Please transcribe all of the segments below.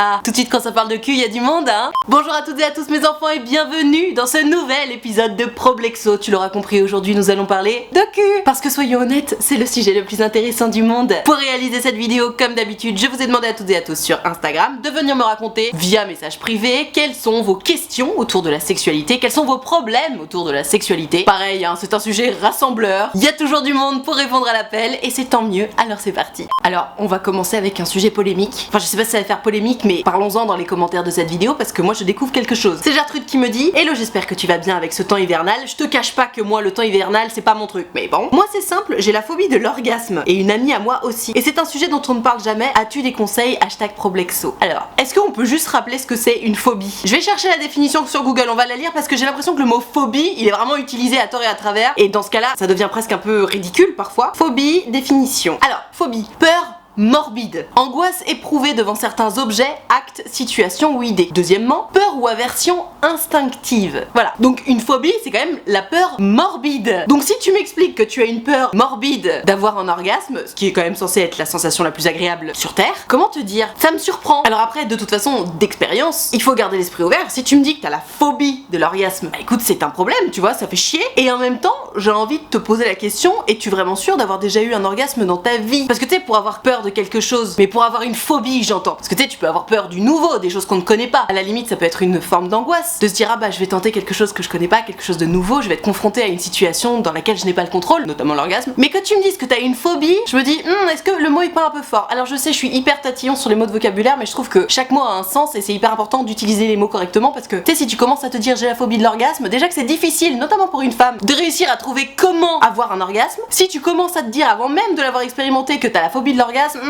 Ah, tout de suite quand ça parle de cul, il y a du monde, hein. Bonjour à toutes et à tous mes enfants et bienvenue dans ce nouvel épisode de Problexo. Tu l'auras compris, aujourd'hui nous allons parler de cul. Parce que soyons honnêtes, c'est le sujet le plus intéressant du monde. Pour réaliser cette vidéo, comme d'habitude, je vous ai demandé à toutes et à tous sur Instagram de venir me raconter via message privé quelles sont vos questions autour de la sexualité, quels sont vos problèmes autour de la sexualité. Pareil, hein, c'est un sujet rassembleur. Il y a toujours du monde pour répondre à l'appel et c'est tant mieux, alors c'est parti. Alors, on va commencer avec un sujet polémique. Enfin, je sais pas si ça va faire polémique, mais parlons-en dans les commentaires de cette vidéo parce que moi je découvre quelque chose. C'est Gertrude qui me dit: Hello, j'espère que tu vas bien avec ce temps hivernal. Je te cache pas que moi le temps hivernal c'est pas mon truc, mais bon. Moi c'est simple, j'ai la phobie de l'orgasme et une amie à moi aussi. Et c'est un sujet dont on ne parle jamais. As-tu des conseils? #Problexo. Alors, est-ce qu'on peut juste rappeler ce que c'est une phobie? Je vais chercher la définition sur Google, on va la lire parce que j'ai l'impression que le mot phobie il est vraiment utilisé à tort et à travers. Et dans ce cas-là, ça devient presque un peu ridicule parfois. Phobie, définition. Alors, phobie, peur morbide, angoisse éprouvée devant certains objets, actes, situations ou idées. Deuxièmement, peur ou aversion instinctive. Voilà, donc une phobie c'est quand même la peur morbide. Donc si tu m'expliques que tu as une peur morbide d'avoir un orgasme, ce qui est quand même censé être la sensation la plus agréable sur Terre, comment te dire? Ça me surprend. Alors après, de toute façon, d'expérience, il faut garder l'esprit ouvert. Si tu me dis que t'as la phobie de l'orgasme, bah écoute, c'est un problème, tu vois, ça fait chier. Et en même temps, j'ai envie de te poser la question, es-tu vraiment sûr d'avoir déjà eu un orgasme dans ta vie? Parce que tu sais, pour avoir peur de quelque chose, mais pour avoir une phobie, j'entends. Parce que tu sais, tu peux avoir peur du nouveau, des choses qu'on ne connaît pas. À la limite, ça peut être une forme d'angoisse. De se dire, ah bah je vais tenter quelque chose que je connais pas, quelque chose de nouveau, je vais être confrontée à une situation dans laquelle je n'ai pas le contrôle, notamment l'orgasme. Mais que tu me dises que t'as une phobie, je me dis, est-ce que le mot est pas un peu fort? Alors je sais, je suis hyper tatillon sur les mots de vocabulaire, mais je trouve que chaque mot a un sens et c'est hyper important d'utiliser les mots correctement parce que, tu sais, si tu commences à te dire j'ai la phobie de l'orgasme, déjà que c'est difficile, notamment pour une femme, de réussir à trouver comment avoir un orgasme. Si tu commences à te dire avant même de l'avoir expérimenté que t'as la phobie de l'orgasme,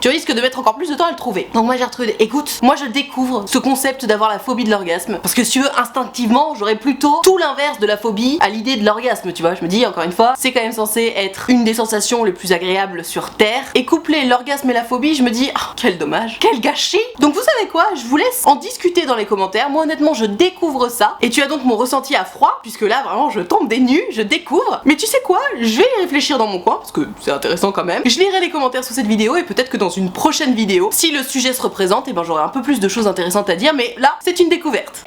tu risques de mettre encore plus de temps à le trouver. Donc moi Gertrude, écoute, moi je découvre ce concept d'avoir la phobie de l'orgasme parce que si tu veux, instinctivement, j'aurais plutôt tout l'inverse de la phobie à l'idée de l'orgasme, tu vois. Je me dis, encore une fois, c'est quand même censé être une des sensations les plus agréables sur Terre, et coupler l'orgasme et la phobie, je me dis, oh, quel dommage, quel gâchis. Donc vous savez quoi, je vous laisse en discuter dans les commentaires. Moi honnêtement, je découvre ça, et tu as donc mon ressenti à froid, puisque là vraiment je tombe des nues, je découvre. Mais tu sais quoi, je vais y réfléchir dans mon coin, parce que c'est intéressant quand même. Je lirai les commentaires sous cette vidéo, et peut-être que dans une prochaine vidéo, si le sujet se représente, et ben j'aurai un peu plus de choses intéressantes à dire, mais là, c'est une découverte.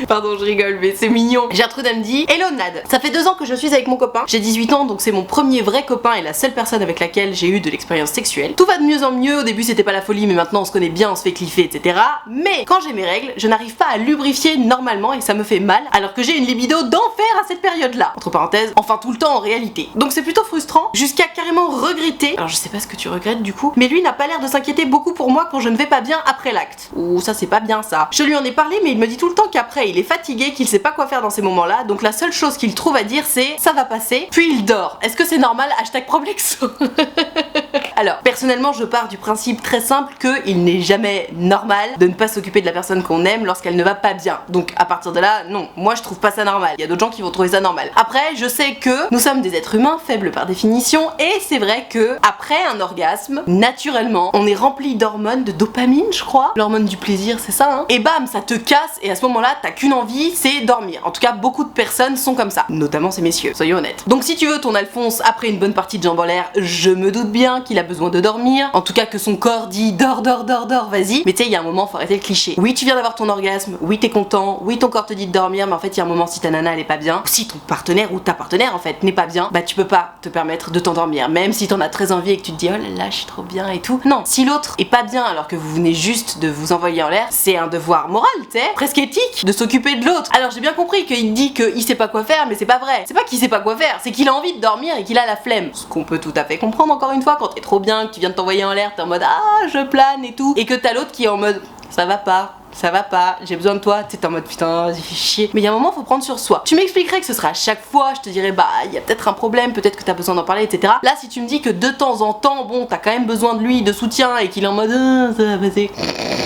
Pardon, je rigole, mais c'est mignon. Gertrude elle me dit: Hello Nad, ça fait 2 ans que je suis avec mon copain, j'ai 18 ans, donc c'est mon premier vrai copain et la seule personne avec laquelle j'ai eu de l'expérience sexuelle. Tout va de mieux en mieux, au début c'était pas la folie, mais maintenant on se connaît bien, on se fait cliffer, etc. Mais quand j'ai mes règles, je n'arrive pas à lubrifier normalement et ça me fait mal, alors que j'ai une libido d'enfer à cette période-là. Entre parenthèses, enfin tout le temps en réalité. Donc c'est plutôt frustrant, jusqu'à carrément regretter. Alors je sais pas ce que tu regrettes du coup, mais lui n'a pas l'air de s'inquiéter beaucoup pour moi quand je ne vais pas bien après l'acte. Ou ça c'est pas bien ça. Je lui en ai parlé, mais il me dit tout le temps qu'après il est fatigué, qu'il sait pas quoi faire dans ces moments-là, donc la seule chose qu'il trouve à dire c'est ça va passer, puis il dort. Est-ce que c'est normal? #Problexo. Alors, personnellement, je pars du principe très simple qu'il n'est jamais normal de ne pas s'occuper de la personne qu'on aime lorsqu'elle ne va pas bien. Donc à partir de là, non, moi je trouve pas ça normal. Il y a d'autres gens qui vont trouver ça normal. Après, je sais que nous sommes des êtres humains faibles par définition, et c'est vrai que après un orgasme, naturellement, on est rempli d'hormones, de dopamine, je crois. L'hormone du plaisir, c'est ça, hein. Et bam, ça te casse, et à ce moment-là, t'as qu'une envie, c'est dormir. En tout cas, beaucoup de personnes sont comme ça, notamment ces messieurs, soyons honnêtes. Donc si tu veux ton Alphonse après une bonne partie de jambes en l'air, je me doute bien qu'il a besoin de dormir, en tout cas que son corps dit dors, dors, dors, dors, vas-y. Mais tu sais, il y a un moment, faut arrêter le cliché. Oui, tu viens d'avoir ton orgasme, oui, t'es content, oui, ton corps te dit de dormir, mais en fait, il y a un moment, si ta nana elle est pas bien, ou si ton partenaire ou ta partenaire en fait n'est pas bien, bah tu peux pas te permettre de t'endormir, même si t'en as très envie et que tu te dis oh là là, je suis trop bien et tout. Non, si l'autre est pas bien alors que vous venez juste de vous envoyer en l'air, c'est un devoir moral, tu sais, presque éthique, de s'occuper de l'autre. Alors j'ai bien compris qu'il dit qu'il sait pas quoi faire, mais c'est pas vrai. C'est pas qu'il sait pas quoi faire, c'est qu'il a envie de dormir et qu'il a la flemme. Ce qu'on peut tout à fait comprendre encore une fois quand t'es trop bien, que tu viens de t'envoyer en l'air, t'es en mode ah je plane et tout, et que t'as l'autre qui est en mode ça va pas, j'ai besoin de toi, t'es en mode putain, vas-y fais chier. Mais il y a un moment, faut prendre sur soi. Tu m'expliquerais que ce sera à chaque fois, je te dirais bah il y a peut-être un problème, peut-être que t'as besoin d'en parler, etc. Là, si tu me dis que de temps en temps, bon, t'as quand même besoin de lui, de soutien, et qu'il est en mode ça va passer,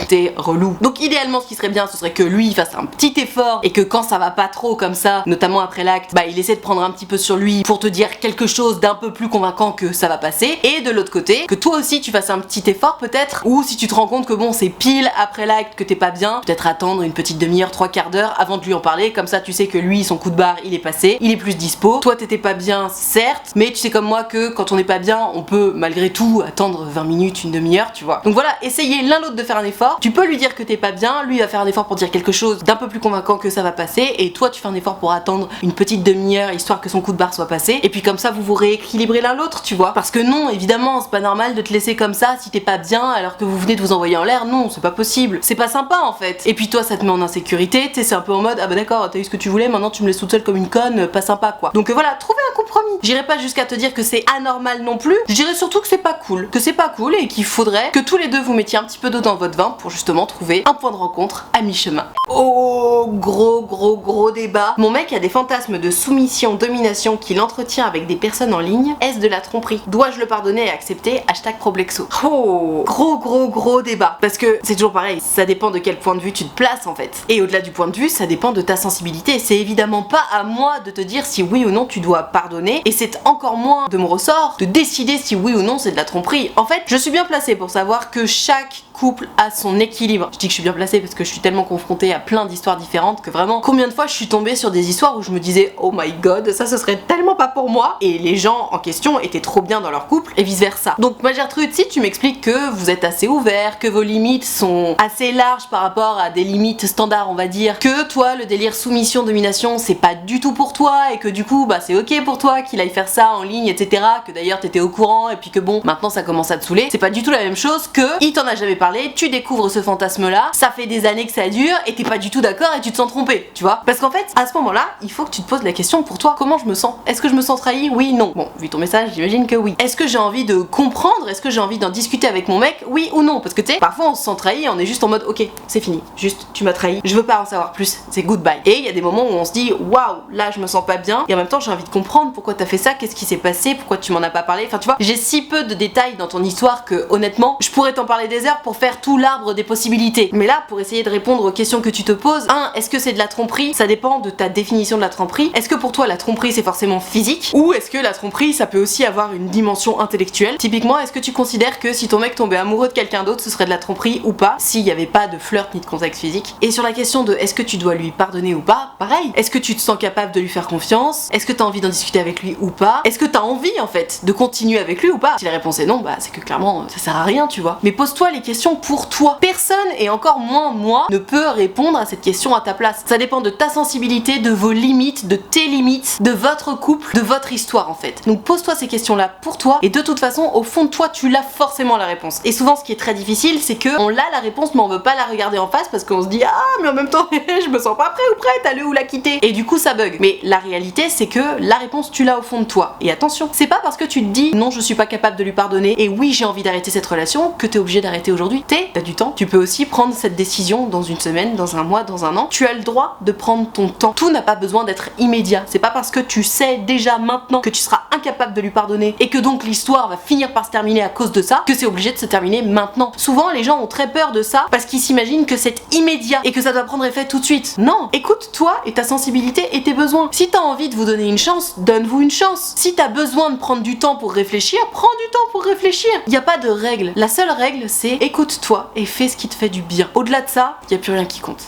t'es relou. Donc idéalement, ce qui serait bien, ce serait que lui fasse un petit effort et que quand ça va pas trop comme ça, notamment après l'acte, bah il essaie de prendre un petit peu sur lui pour te dire quelque chose d'un peu plus convaincant que ça va passer. Et de l'autre côté, que toi aussi tu fasses un petit effort peut-être, ou si tu te rends compte que bon, c'est pile après l'acte que t'es pas bien, peut-être attendre une petite demi-heure, 3/4 d'heure avant de lui en parler, comme ça tu sais que lui son coup de barre il est passé, il est plus dispo, toi t'étais pas bien certes, mais tu sais comme moi que quand on n'est pas bien on peut malgré tout attendre 20 minutes, une demi-heure, tu vois. Donc voilà, essayez l'un l'autre de faire un effort, d'accord? Tu peux lui dire que t'es pas bien, lui va faire un effort pour dire quelque chose d'un peu plus convaincant que ça va passer, et toi tu fais un effort pour attendre une petite demi-heure histoire que son coup de barre soit passé, et puis comme ça vous vous rééquilibrez l'un l'autre, tu vois. Parce que non, évidemment, c'est pas normal de te laisser comme ça si t'es pas bien alors que vous venez de vous envoyer en l'air, non, c'est pas possible. C'est pas sympa en fait. Et puis toi ça te met en insécurité, tu sais, c'est un peu en mode ah bah d'accord, t'as eu ce que tu voulais, maintenant tu me laisses toute seule comme une conne, pas sympa quoi. Donc voilà, trouvez un compromis. J'irai pas jusqu'à te dire que c'est anormal non plus, je dirais surtout que c'est pas cool. Que c'est pas cool et qu'il faudrait que tous les deux vous mettiez un petit peu d'eau dans votre vin pour justement trouver un point de rencontre à mi-chemin. Oh, gros débat. Mon mec a des fantasmes de soumission, domination qu'il entretient avec des personnes en ligne. Est-ce de la tromperie? Dois-je le pardonner et accepter? #Problexo. Oh, gros débat. Parce que c'est toujours pareil, ça dépend de quel point de vue tu te places en fait. Et au-delà du point de vue, ça dépend de ta sensibilité. C'est évidemment pas à moi de te dire si oui ou non tu dois pardonner, et c'est encore moins de mon ressort de décider si oui ou non c'est de la tromperie. En fait, je suis bien placée pour savoir que chaque couple a son équilibre. Je dis que je suis bien placée parce que je suis tellement confrontée à plein d'histoires différentes que vraiment, combien de fois je suis tombée sur des histoires où je me disais oh my god, ça ce serait tellement pas pour moi, et les gens en question étaient trop bien dans leur couple et vice versa. Donc ma Gertrude, si tu m'expliques que vous êtes assez ouvert, que vos limites sont assez larges par rapport à des limites standards, on va dire, que toi le délire soumission domination c'est pas du tout pour toi, et que du coup bah c'est ok pour toi qu'il aille faire ça en ligne, etc., que d'ailleurs t'étais au courant et puis que bon maintenant ça commence à te saouler, c'est pas du tout la même chose que il t'en a jamais parlé, tu découvres ce fantasme là, ça fait des années que ça dure et t'es pas du tout d'accord et tu te sens trompé, tu vois. Parce qu'en fait à ce moment là il faut que tu te poses la question pour toi, comment je me sens? Est-ce que je me sens trahi? Oui, non. Bon, vu ton message j'imagine que oui. Est-ce que j'ai envie de comprendre? Est-ce que j'ai envie d'en discuter avec mon mec? Oui ou non? Parce que tu sais, parfois on se sent trahi et on est juste en mode ok c'est fini, juste tu m'as trahi, je veux pas en savoir plus, c'est goodbye. Et il y a des moments où on se dit waouh, là je me sens pas bien, et en même temps j'ai envie de comprendre pourquoi t'as fait ça, qu'est-ce qui s'est passé, pourquoi tu m'en as pas parlé, enfin tu vois, j'ai si peu de détails dans ton histoire que honnêtement je pourrais t'en parler des heures pour faire tout l'arbre des possibilités. Mais là, pour essayer de répondre aux questions que tu te poses, est-ce que c'est de la tromperie? Ça dépend de ta définition de la tromperie. Est-ce que pour toi la tromperie c'est forcément physique, ou est-ce que la tromperie ça peut aussi avoir une dimension intellectuelle? Typiquement, est-ce que tu considères que si ton mec tombait amoureux de quelqu'un d'autre ce serait de la tromperie ou pas, s'il n'y avait pas de flirt ni de contact physique? Et sur la question de est-ce que tu dois lui pardonner ou pas, pareil, est-ce que tu te sens capable de lui faire confiance? Est-ce que t'as envie d'en discuter avec lui ou pas? Est-ce que t'as envie en fait de continuer avec lui ou pas? Si la réponse est non, bah c'est que clairement ça sert à rien, tu vois. Mais pose-toi les questions pour toi. Personne, et encore moins moi, ne peut répondre à cette question à ta place. Ça dépend de ta sensibilité, de vos limites, de tes limites, de votre couple, de votre histoire en fait. Donc pose-toi ces questions-là pour toi, et de toute façon au fond de toi tu l'as forcément la réponse. Et souvent ce qui est très difficile c'est que on a la réponse mais on veut pas la regarder en face parce qu'on se dit ah mais en même temps je me sens pas prêt ou prête à le ou la quitter, et du coup ça bug. Mais la réalité c'est que la réponse tu l'as au fond de toi. Et attention, c'est pas parce que tu te dis non je suis pas capable de lui pardonner et oui j'ai envie d'arrêter cette relation que t'es obligé d'arrêter aujourd'hui. T'as du temps, tu peux aussi prendre cette décision dans une semaine, dans un mois, dans un an. Tu as le droit de prendre ton temps. Tout n'a pas besoin d'être immédiat. C'est pas parce que tu sais déjà maintenant que tu seras incapable de lui pardonner et que donc l'histoire va finir par se terminer à cause de ça que c'est obligé de se terminer maintenant. Souvent les gens ont très peur de ça parce qu'ils s'imaginent que c'est immédiat et que ça doit prendre effet tout de suite. Non, écoute toi et ta sensibilité et tes besoins. Si t'as envie de vous donner une chance, donne-vous une chance. Si t'as besoin de prendre du temps pour réfléchir, prends du temps pour réfléchir. Y a pas de règle. La seule règle c'est écoute-toi et fais ce qui te fait du bien. Au-delà de ça, y a plus rien qui compte.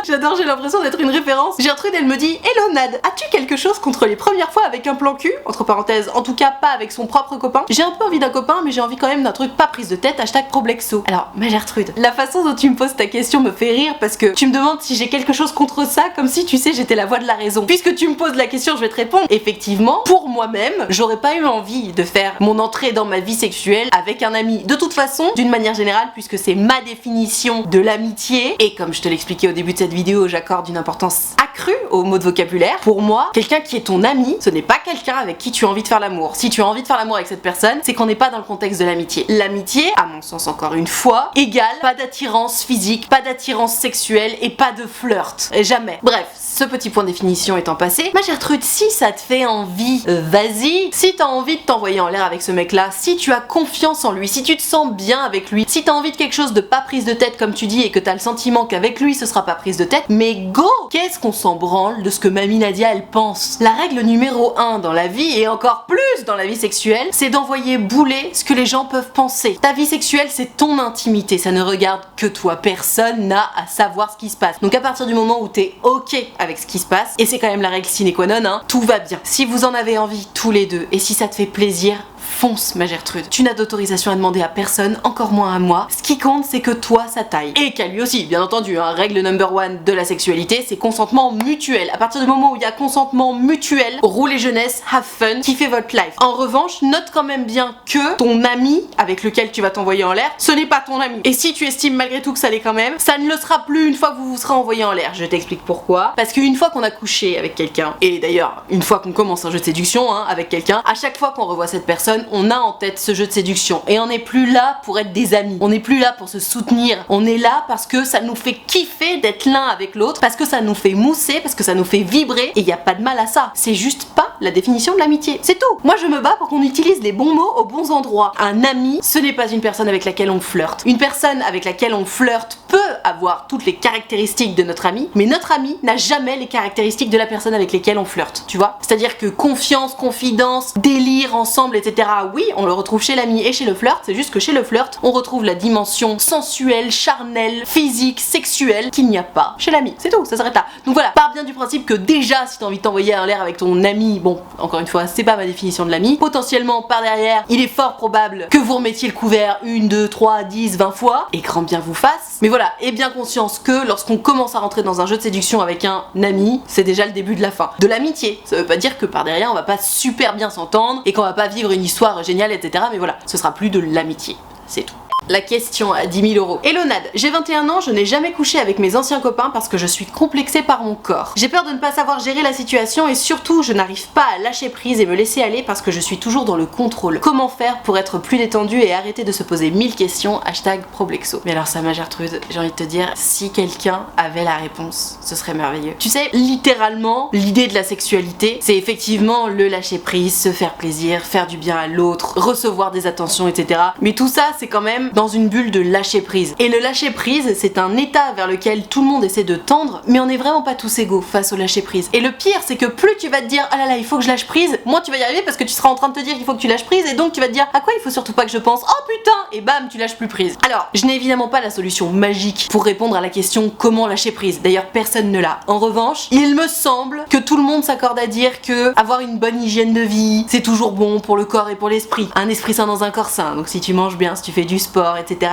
J'adore, j'ai l'impression d'être une référence. Gertrude, elle me dit hello Nad, as-tu quelque chose contre les premières fois avec un plan cul? Entre parenthèses, en tout cas pas avec son propre copain. J'ai un peu envie d'un copain, mais j'ai envie quand même d'un truc pas prise de tête, #Problexo. Alors, ma Gertrude, la façon dont tu me poses ta question me fait rire parce que tu me demandes si j'ai quelque chose contre ça, comme si tu sais j'étais la voix de la raison. Puisque tu me poses la question, je vais te répondre. Effectivement, pour moi-même, j'aurais pas eu envie de faire mon entrée dans ma vie sexuelle avec un ami. De toute façon, d'une manière générale, puisque c'est ma définition de l'amitié, et comme je te l'expliquais au début de cette vidéo, j'accorde une importance accrue aux mots de vocabulaire. Pour moi, quelqu'un qui est ton ami, ce n'est pas quelqu'un avec qui tu as envie de faire l'amour. Si tu as envie de faire l'amour avec cette personne, c'est qu'on n'est pas dans le contexte de l'amitié. L'amitié, à mon sens encore une fois, égale pas d'attirance physique, pas d'attirance sexuelle et pas de flirt. Et jamais. Bref, ce petit point de définition étant passé, ma Gertrude, si ça te fait envie, vas-y. Si t'as envie de t'envoyer en l'air avec ce mec-là, si tu as confiance en lui, si tu te sens bien avec lui, si t'as envie de quelque chose de pas prise de tête comme tu dis et que t'as le sentiment qu'avec lui ce sera pas prise de tête, mais go! Qu'est-ce qu'on s'en branle de ce que Mamie Nadia elle pense? La règle numéro 1 dans la vie, et encore plus dans la vie sexuelle, c'est d'envoyer bouler ce que les gens peuvent penser. Ta vie sexuelle c'est ton intimité, ça ne regarde que toi, personne n'a à savoir ce qui se passe. Donc à partir du moment où t'es ok avec ce qui se passe, et c'est quand même la règle sine qua non, tout va bien. Si vous en avez envie tous les deux, et si ça te fait plaisir, fonce ma Gertrude. Tu n'as d'autorisation à demander à personne, encore moins à moi. Ce qui compte c'est que toi ça taille. Et qu'à lui aussi, bien entendu, hein. Règle number one de la sexualité, c'est consentement mutuel. À partir du moment où il y a consentement mutuel, roulez jeunesse, have fun, kiffez votre life. En revanche, note quand même bien que ton ami avec lequel tu vas t'envoyer en l'air, ce n'est pas ton ami. Et si tu estimes malgré tout que ça l'est quand même, ça ne le sera plus une fois que vous vous serez envoyé en l'air. Je t'explique pourquoi. Parce qu'une fois qu'on a couché avec quelqu'un, et d'ailleurs une fois qu'on commence un jeu de séduction avec quelqu'un, à chaque fois qu'on revoit cette personne, on a en tête ce jeu de séduction. Et on n'est plus là pour être des amis. On n'est plus là pour se soutenir. On est là parce que ça nous fait kiffer d'être l'un avec l'autre, parce que ça nous fait mousser, parce que ça nous fait vibrer. Et il n'y a pas de mal à ça. C'est juste pas la définition de l'amitié. C'est tout. Moi je me bats pour qu'on utilise les bons mots aux bons endroits. Un ami, ce n'est pas une personne avec laquelle on flirte. Une personne avec laquelle on flirte peut avoir toutes les caractéristiques de notre ami, mais notre ami n'a jamais les caractéristiques de la personne avec lesquelles on flirte, tu vois. C'est-à-dire que confiance, confidence, délire ensemble, etc. Oui, on le retrouve chez l'ami et chez le flirt, c'est juste que chez le flirt, on retrouve la dimension sensuelle, charnelle, physique, sexuelle qu'il n'y a pas chez l'ami. C'est tout, ça s'arrête là. Donc voilà, pars bien du principe que déjà, si t'as envie de t'envoyer en l'air avec ton ami, bon, encore une fois, c'est pas ma définition de l'ami, potentiellement par derrière, il est fort probable que vous remettiez le couvert 1, 2, 3, 10, 20 fois, et grand bien vous fasse. Mais voilà, aie bien conscience que lorsqu'on commence à rentrer dans un jeu de séduction avec un ami, c'est déjà le début de la fin. De l'amitié, ça veut pas dire que par derrière on va pas super bien s'entendre et qu'on va pas vivre une histoire géniale, etc. Mais voilà, ce sera plus de l'amitié, c'est tout. La question à 10 000 €. Hello Nad, j'ai 21 ans, je n'ai jamais couché avec mes anciens copains parce que je suis complexée par mon corps. J'ai peur de ne pas savoir gérer la situation et surtout je n'arrive pas à lâcher prise et me laisser aller parce que je suis toujours dans le contrôle. Comment faire pour être plus détendue et arrêter de se poser 1000 questions #Problexo. Mais alors ça ma Gertrude, j'ai envie de te dire, si quelqu'un avait la réponse, ce serait merveilleux. Tu sais, littéralement, l'idée de la sexualité, c'est effectivement le lâcher prise, se faire plaisir, faire du bien à l'autre, recevoir des attentions, etc. Mais tout ça, c'est quand même dans une bulle de lâcher prise. Et le lâcher prise, c'est un état vers lequel tout le monde essaie de tendre, mais on n'est vraiment pas tous égaux face au lâcher prise. Et le pire, c'est que plus tu vas te dire ah là là, il faut que je lâche prise, moins tu vas y arriver parce que tu seras en train de te dire qu'il faut que tu lâches prise et donc tu vas te dire à quoi il faut surtout pas que je pense. Oh putain, et bam, tu lâches plus prise. Alors, je n'ai évidemment pas la solution magique pour répondre à la question comment lâcher prise. D'ailleurs, personne ne l'a. En revanche, il me semble que tout le monde s'accorde à dire que avoir une bonne hygiène de vie, c'est toujours bon pour le corps et pour l'esprit. Un esprit sain dans un corps sain. Donc si tu manges bien, si tu fais du sport, etc.,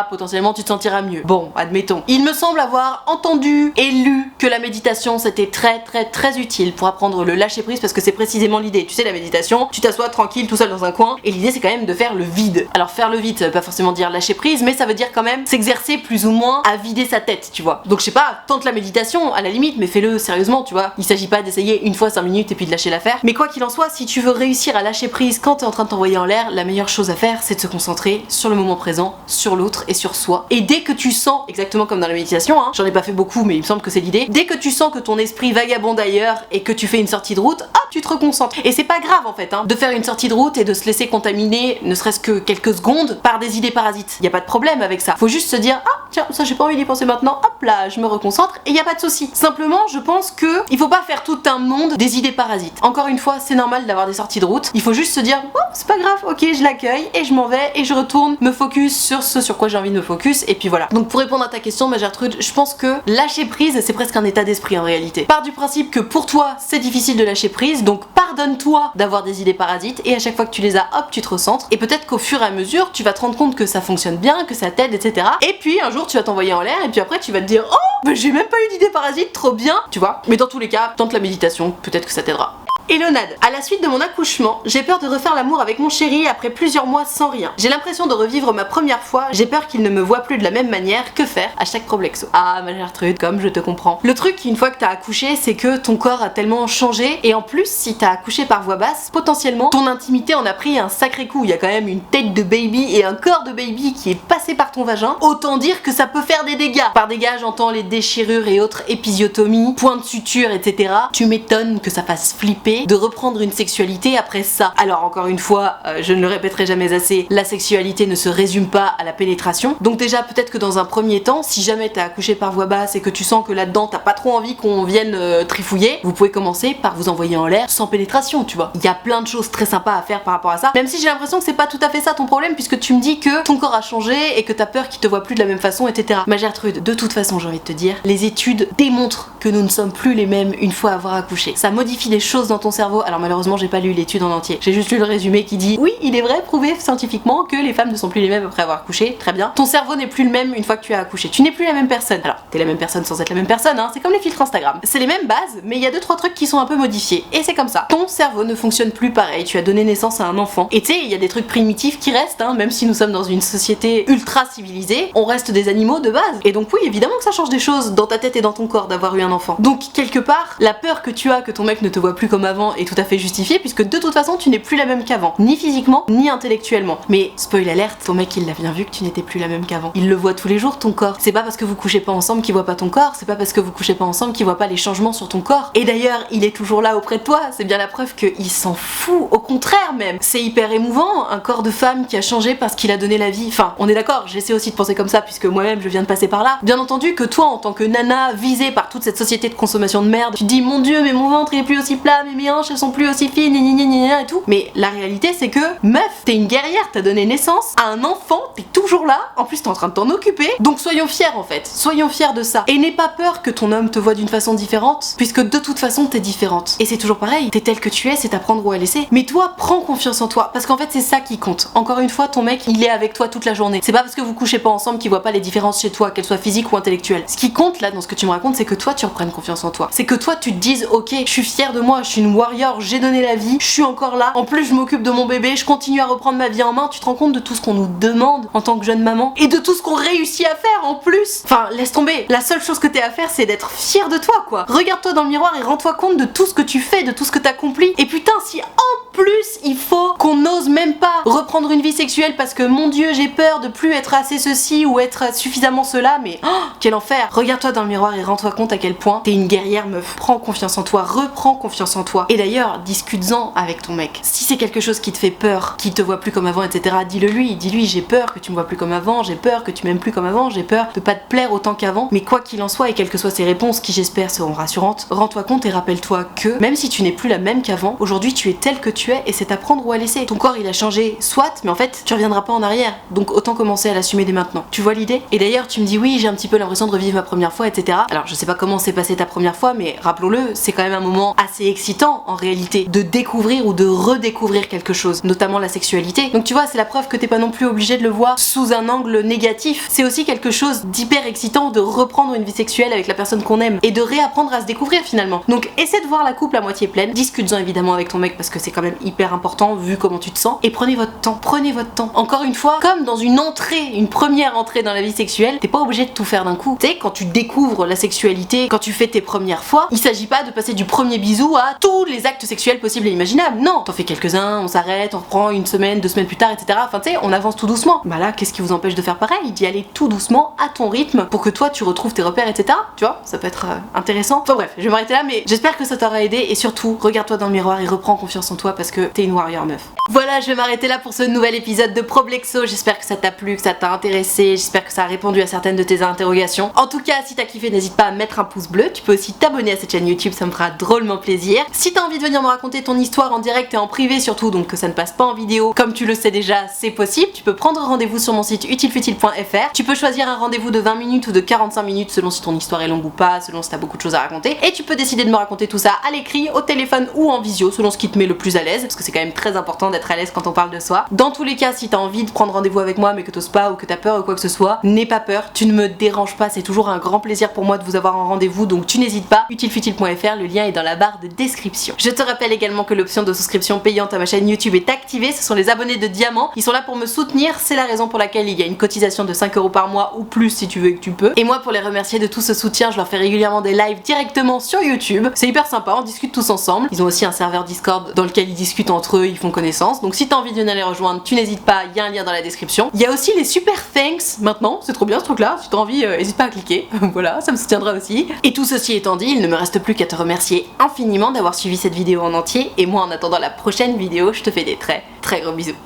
potentiellement tu te sentiras mieux. Bon, admettons. Il me semble avoir entendu et lu que la méditation c'était très utile pour apprendre le lâcher prise parce que c'est précisément l'idée. Tu sais, la méditation, tu t'assois tranquille tout seul dans un coin et l'idée c'est quand même de faire le vide. Alors faire le vide, ça veut pas forcément dire lâcher prise, mais ça veut dire quand même s'exercer plus ou moins à vider sa tête, tu vois. Donc je sais pas, tente la méditation à la limite, mais fais-le sérieusement, tu vois. Il s'agit pas d'essayer une fois 5 minutes et puis de lâcher l'affaire. Mais quoi qu'il en soit, si tu veux réussir à lâcher prise quand t'es en train de t'envoyer en l'air, la meilleure chose à faire c'est de se concentrer sur le moment présent, sur l'autre et sur soi. Et dès que tu sens, exactement comme dans la méditation, j'en ai pas fait beaucoup mais il me semble que c'est l'idée, dès que tu sens que ton esprit vagabonde ailleurs et que tu fais une sortie de route, hop, tu te reconcentres. Et c'est pas grave en fait, de faire une sortie de route et de se laisser contaminer, ne serait-ce que quelques secondes, par des idées parasites. Y a pas de problème avec ça. Faut juste se dire, ah tiens, ça j'ai pas envie d'y penser maintenant, hop là, je me reconcentre et y a pas de souci. Simplement, je pense que il faut pas faire tout un monde des idées parasites. Encore une fois, c'est normal d'avoir des sorties de route. Il faut juste se dire, oh, c'est pas grave, ok, je l'accueille et je m'en vais et je retourne me focus sur ce sur quoi j'ai envie de me focus et puis voilà. Donc pour répondre à ta question ma Gertrude, je pense que lâcher prise c'est presque un état d'esprit en réalité. Pars du principe que pour toi c'est difficile de lâcher prise, donc pardonne-toi d'avoir des idées parasites et à chaque fois que tu les as, hop, tu te recentres et peut-être qu'au fur et à mesure tu vas te rendre compte que ça fonctionne bien, que ça t'aide, etc. Et puis un jour tu vas t'envoyer en l'air et puis après tu vas te dire oh bah j'ai même pas eu d'idées parasites, trop bien, tu vois. Mais dans tous les cas, tente la méditation, peut-être que ça t'aidera. Hello Nad, à la suite de mon accouchement, j'ai peur de refaire l'amour avec mon chéri après plusieurs mois sans rien. J'ai l'impression de revivre ma première fois, j'ai peur qu'il ne me voit plus de la même manière, que faire #Problexo. Ah ma Gertrude, comme je te comprends. Le truc une fois que t'as accouché, c'est que ton corps a tellement changé et en plus si t'as accouché par voie basse, potentiellement ton intimité en a pris un sacré coup. Il y a quand même une tête de baby et un corps de baby qui est passé par ton vagin. Autant dire que ça peut faire des dégâts. Par dégâts j'entends les déchirures et autres épisiotomies, points de suture, etc. Tu m'étonnes que ça fasse flipper de reprendre une sexualité après ça. Alors encore une fois, je ne le répéterai jamais assez, la sexualité ne se résume pas à la pénétration. Donc déjà peut-être que dans un premier temps, si jamais t'as accouché par voie basse et que tu sens que là-dedans t'as pas trop envie qu'on vienne trifouiller, vous pouvez commencer par vous envoyer en l'air sans pénétration, tu vois. Il y a plein de choses très sympas à faire par rapport à ça, même si j'ai l'impression que c'est pas tout à fait ça ton problème puisque tu me dis que ton corps a changé et que t'as peur qu'il te voit plus de la même façon, etc. Ma Gertrude, de toute façon j'ai envie de te dire, les études démontrent que nous ne sommes plus les mêmes une fois avoir accouché. Ça modifie les choses dans ton cerveau. Alors malheureusement j'ai pas lu l'étude en entier, j'ai juste lu le résumé qui dit oui il est vrai, prouvé scientifiquement que les femmes ne sont plus les mêmes après avoir accouché, très bien. Ton cerveau n'est plus le même une fois que tu as accouché, tu n'es plus la même personne. Alors t'es la même personne sans être la même personne, hein. C'est comme les filtres Instagram, c'est les mêmes bases mais il y a 2-3 trucs qui sont un peu modifiés et c'est comme ça. Ton cerveau ne fonctionne plus pareil, tu as donné naissance à un enfant et tu sais il y a des trucs primitifs qui restent, hein. Même si nous sommes dans une société ultra civilisée, on reste des animaux de base et donc oui évidemment que ça change des choses dans ta tête et dans ton corps d'avoir eu un enfant. Donc quelque part la peur que tu as que ton mec ne te voit plus comme avant est tout à fait justifiée puisque de toute façon tu n'es plus la même qu'avant, ni physiquement ni intellectuellement. Mais spoil alerte, ton mec il l'a bien vu que tu n'étais plus la même qu'avant. Il le voit tous les jours ton corps. C'est pas parce que vous couchez pas ensemble qu'il voit pas ton corps, c'est pas parce que vous couchez pas ensemble qu'il voit pas les changements sur ton corps. Et d'ailleurs il est toujours là auprès de toi, c'est bien la preuve qu'il s'en fout, au contraire même. C'est hyper émouvant, un corps de femme qui a changé parce qu'il a donné la vie. Enfin on est d'accord, j'essaie aussi de penser comme ça puisque moi-même je viens de passer par là. Bien entendu que toi en tant que nana visée par toute cette société de consommation de merde, tu te dis mon dieu mais mon ventre il est plus aussi plat, mais mes hanches elles sont plus aussi fines, et tout. Mais la réalité c'est que meuf, t'es une guerrière, t'as donné naissance à un enfant, t'es toujours là, en plus t'es en train de t'en occuper, donc soyons fiers en fait, soyons fiers de ça. Et n'aie pas peur que ton homme te voie d'une façon différente, puisque de toute façon t'es différente. Et c'est toujours pareil, t'es telle que tu es, c'est à prendre ou à laisser. Mais toi, prends confiance en toi, parce qu'en fait c'est ça qui compte. Encore une fois, ton mec il est avec toi toute la journée. C'est pas parce que vous couchez pas ensemble qu'il voit pas les différences chez toi, qu'elles soient physiques ou intellectuelles. Ce qui compte là dans ce que tu me racontes, c'est que toi tu reprennes confiance en toi. C'est que toi tu te dises ok, je suis fière de moi, je suis une warrior, j'ai donné la vie, je suis encore là, en plus je m'occupe de mon bébé, je continue à reprendre ma vie en main. Tu te rends compte de tout ce qu'on nous demande en tant que jeune maman et de tout ce qu'on réussit à faire en plus. Enfin laisse tomber, la seule chose que t'aies à faire c'est d'être fière de toi quoi. Regarde-toi dans le miroir et rends-toi compte de tout ce que tu fais, de tout ce que t'accomplis. Et putain si en plus il faut qu'on n'ose même pas reprendre une vie sexuelle parce que mon dieu j'ai peur de plus être assez ceci ou être suffisamment cela, mais oh, quel enfer. Regarde-toi dans le miroir et rends-toi compte à quel point t'es une guerrière meuf. Prends confiance en toi, reprends confiance en toi. Et d'ailleurs discute-en avec ton mec. Si c'est quelque chose qui te fait peur, qui te voit plus comme avant, etc., dis-le-lui, dis-lui j'ai peur que tu me vois plus comme avant, j'ai peur que tu m'aimes plus comme avant, j'ai peur de pas te plaire autant qu'avant. Mais quoi qu'il en soit et quelles que soient ses réponses qui j'espère seront rassurantes, rends-toi compte et rappelle-toi que même si tu n'es plus la même qu'avant, aujourd'hui tu es telle que tu es et c'est à prendre ou à laisser. Ton corps il a changé, soit, mais en fait tu reviendras pas en arrière, donc autant commencer à l'assumer dès maintenant. Tu vois l'idée? Et d'ailleurs tu me dis oui j'ai un petit peu l'impression de revivre ma première fois, etc. Alors je sais pas comment s'est passée ta première fois, mais rappelons-le, c'est quand même un moment assez excitant en réalité de découvrir ou de redécouvrir quelque chose, notamment la sexualité. Donc tu vois c'est la preuve que t'es pas non plus obligé de le voir sous un angle négatif. C'est aussi quelque chose d'hyper excitant de reprendre une vie sexuelle avec la personne qu'on aime et de réapprendre à se découvrir finalement. Donc essaie de voir la coupe à moitié pleine, discute-en évidemment avec ton mec parce que c'est quand même hyper important vu comment tu te sens et prenez votre temps, prenez votre temps. Encore une fois, comme dans une entrée, une première entrée dans la vie sexuelle, t'es pas obligé de tout faire d'un coup. Tu sais, quand tu découvres la sexualité, quand tu fais tes premières fois, il s'agit pas de passer du premier bisou à tous les actes sexuels possibles et imaginables. Non, t'en fais quelques-uns, on s'arrête, on reprend une semaine, 2 semaines plus tard, etc. Enfin tu sais, on avance tout doucement. Bah là, qu'est-ce qui vous empêche de faire pareil? D'y aller tout doucement, à ton rythme, pour que toi tu retrouves tes repères, etc. Tu vois, ça peut être intéressant. Enfin bref, je vais m'arrêter là, mais j'espère que ça t'aura aidé et surtout, regarde-toi dans le miroir et reprends confiance en toi parce que t'es une warrior meuf. Voilà, je vais m'arrêter là pour ce nouvel épisode de Problexo. J'espère que ça t'a plu, que ça t'a intéressé, j'espère que ça a répondu à certaines de tes interrogations. En tout cas, si t'as kiffé, n'hésite pas à mettre un pouce bleu. Tu peux aussi t'abonner à cette chaîne YouTube, ça me fera drôlement plaisir. Si t'as envie de venir me raconter ton histoire en direct et en privé surtout, donc que ça ne passe pas en vidéo, comme tu le sais déjà, c'est possible. Tu peux prendre rendez-vous sur mon site utilefutile.fr. Tu peux choisir un rendez-vous de 20 minutes ou de 45 minutes selon si ton histoire est longue ou pas, selon si t'as beaucoup de choses à raconter. Et tu peux décider de me raconter tout ça à l'écrit, au téléphone ou en visio, selon ce qui te met le plus à l'aise, parce que c'est quand même très important d'être à l'aise quand on parle de soi. Dans tous les cas, si t'as envie de prendre rendez-vous avec moi mais que t'oses pas ou que t'as peur ou quoi que ce soit, n'aie pas peur, tu ne me déranges pas, c'est toujours un grand plaisir pour moi de vous avoir en rendez-vous, donc tu n'hésites pas, utilefutile.fr, le lien est dans la barre de description. Je te rappelle également que l'option de souscription payante à ma chaîne YouTube est activée, ce sont les abonnés de Diamant, ils sont là pour me soutenir, c'est la raison pour laquelle il y a une cotisation de 5€ par mois ou plus si tu veux et que tu peux. Et moi pour les remercier de tout ce soutien, je leur fais régulièrement des lives directement sur YouTube, c'est hyper sympa, on discute tous ensemble. Ils ont aussi un serveur Discord dans lequel ils discutent entre eux, ils font connaissance, donc si t'as envie de venir les rejoindre, tu n'hésites pas, il y a un lien dans la description. Il y a aussi les super thanks maintenant, c'est trop bien ce truc là, si t'as envie, n'hésite pas à cliquer, voilà, ça me soutiendra aussi. Et tout ceci étant dit, il ne me reste plus qu'à te remercier infiniment d'avoir suivi cette vidéo en entier, et moi en attendant la prochaine vidéo, je te fais des très gros bisous.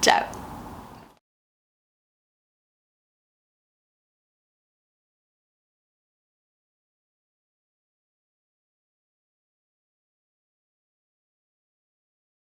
Ciao.